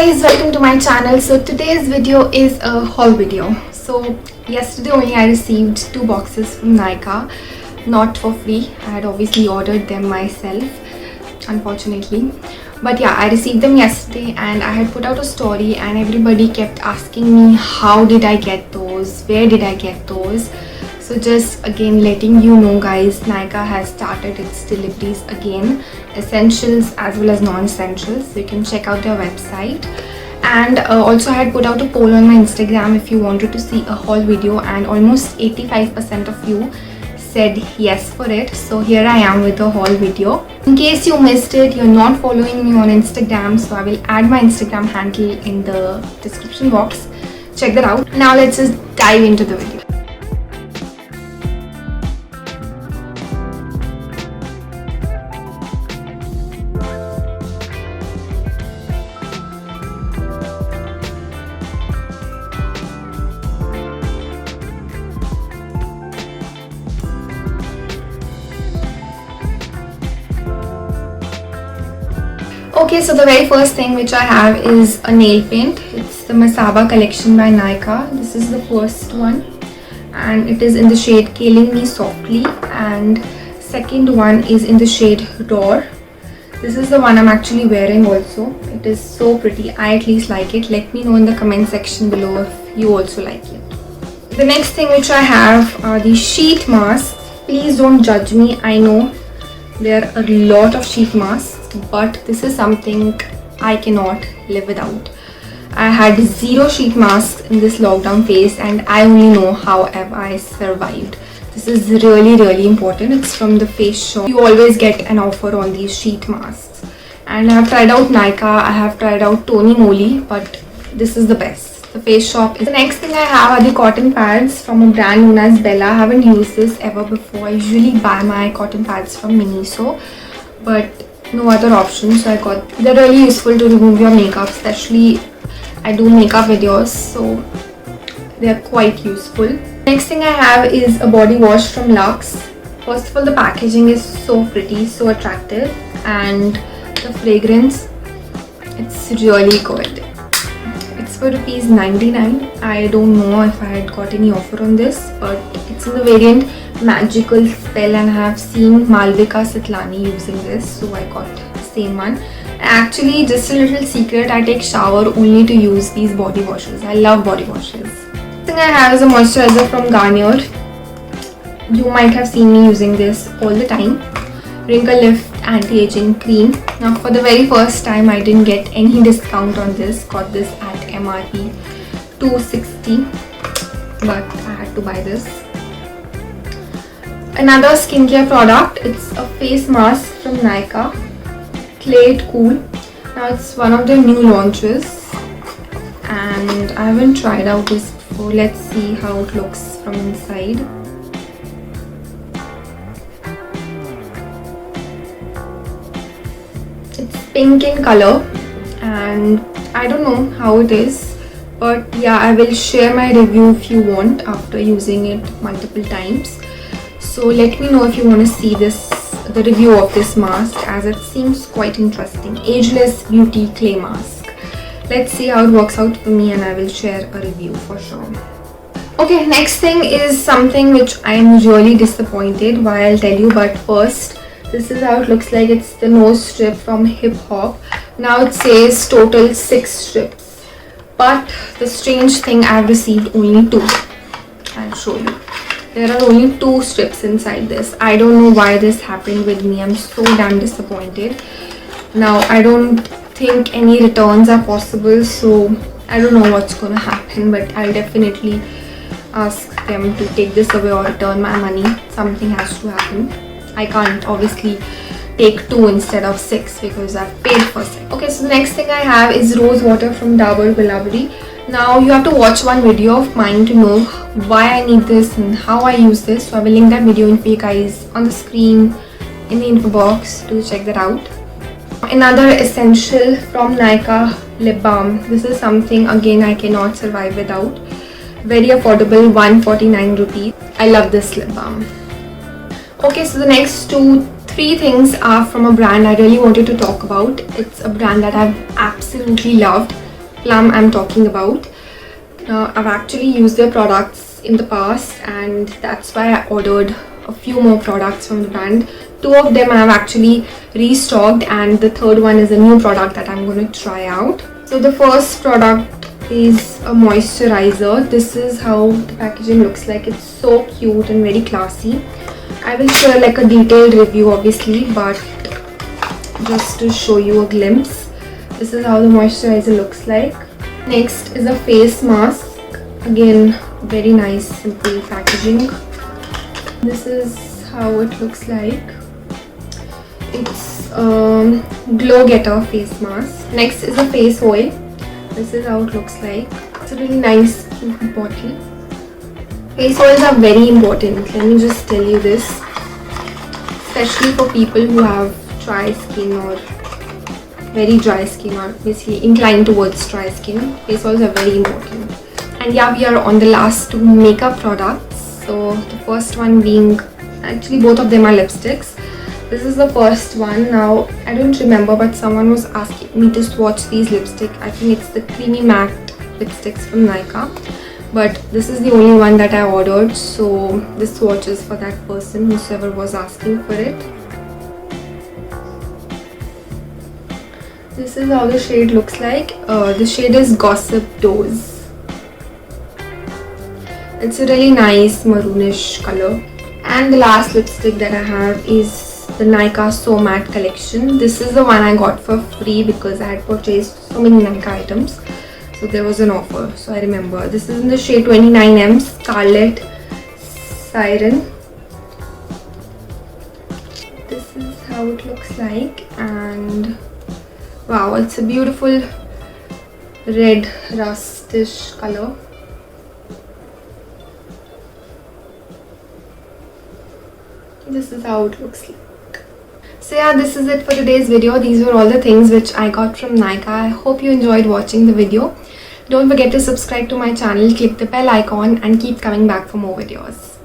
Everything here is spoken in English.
guys, welcome to my channel. So today's video is a haul video. So yesterday only I received 2 boxes from Nykaa, not for free. I had obviously ordered them myself, unfortunately. But yeah, I received them yesterday and I had put out a story and everybody kept asking me how did I get those, where did I get those. So just again letting you know guys, Nykaa has started its deliveries again, essentials as well as non-essentials. So you can check out their website. And also I had put out a poll on my Instagram if you wanted to see a haul video, and almost 85% of you said yes for it. So here I am with the haul video. In case you missed it, you're not following me on Instagram, so I will add my Instagram handle in the description box. Check that out. Now let's just dive into the video. Okay, so the very first thing which I have is a nail paint. It's the Masaba collection by Nykaa. This is the first one and it is in the shade Killing Me Softly, and second one is in the shade Roar. This is the one I'm actually wearing also. It is so pretty. I at least like it. Let me know in the comment section below if you also like it. The next thing which I have are the sheet masks. Please don't judge me. I know there are a lot of sheet masks, but this is something I cannot live without. I had 0 sheet masks in this lockdown phase and I only know how have I survived. This is really important. It's from the Face Shop. You always get an offer on these sheet masks. And I have tried out Nykaa, I have tried out Tony Moly, but this is the best. The Face Shop is the next thing I have are the cotton pads from a brand known as Bella. I haven't used this ever before. I usually buy my cotton pads from Miniso, but no other option, so I got. They're really useful to remove your makeup, especially I do makeup videos, so they're quite useful. Next thing I have is a body wash from Lux. First of all, the packaging is so pretty, so attractive, and the fragrance, it's really good. It's for ₹99. I don't know if I had got any offer on this, but it's in the variant Magical Spell and I have seen Malvika Sitlani using this, so I got the same one. Actually, just a little secret, I take shower only to use these body washes. I love body washes. The thing I have is a moisturizer from Garnier. You might have seen me using this all the time. Wrinkle Lift Anti-Aging Cream. Now for the very first time I didn't get any discount on this. Got this at MRP $260, but I had to buy this. Another skincare product, it's a face mask from Nykaa, Clay It Cool. Now it's one of their new launches and I haven't tried out this before. Let's see how it looks from inside. It's pink in color and I don't know how it is, but yeah, I will share my review if you want after using it multiple times. So let me know if you want to see the review of this mask, as it seems quite interesting. Ageless Beauty Clay Mask. Let's see how it works out for me and I will share a review for sure. Okay, next thing is something which I am really disappointed by, I'll tell you, but first, this is how it looks like. It's the nose strip from Hip Hop. Now it says total 6 strips, but the strange thing, I have received only 2. I'll show you. There are only 2 strips inside this. I don't know why this happened with me. I'm so damn disappointed. Now I don't think any returns are possible, so I don't know what's gonna happen, but I'll definitely ask them to take this away or return my money. Something has to happen. I can't obviously take 2 instead of 6 because I've paid for 6. Okay, so the next thing I have is rose water from Dabur Gulabari. Now you have to watch one video of mine to know why I need this and how I use this. So I will link that video in for you guys on the screen in the info box to check that out. Another essential from Nykaa, lip balm. This is something again I cannot survive without. Very affordable, 149 rupees. I love this lip balm. Okay, so the next 3 things are from a brand I really wanted to talk about. It's a brand that I've absolutely loved. Plum I'm talking about. I've actually used their products in the past, and that's why I ordered a few more products from the brand. 2 of them I have actually restocked, and the third one is a new product that I'm going to try out. So the first product is a moisturizer. This is how the packaging looks like. It's so cute and very classy. I will share like a detailed review obviously, but just to show you a glimpse, this is how the moisturizer looks like. Next is a face mask. Again, very nice simple packaging. This is how it looks like. It's glow getter face mask. Next is a face oil. This is how it looks like. It's a really nice cute bottle. Face oils are very important. Let me just tell you this, especially for people who have dry skin or very dry skin, or basically inclined towards dry skin. Face oils are very important. And yeah, we are on the last 2 makeup products. So the first one being, actually both of them are lipsticks. This is the first one. Now I don't remember, but someone was asking me to swatch these lipstick. I think it's the creamy matte lipsticks from Nykaa, but this is the only one that I ordered, so this swatch is for that person, whoever was asking for it. This is how the shade looks like. The shade is Gossip Dose. It's a really nice maroonish color. And the last lipstick that I have is the Nykaa So Matte collection. This is the one I got for free because I had purchased so many Nykaa items, so there was an offer, so I remember. This is in the shade 29M Scarlet Siren. This is how it looks like, and wow, it's a beautiful red rustish color. This is how it looks like. So yeah, this is it for today's video. These were all the things which I got from Nykaa. I hope you enjoyed watching the video. Don't forget to subscribe to my channel, click the bell icon, and keep coming back for more videos.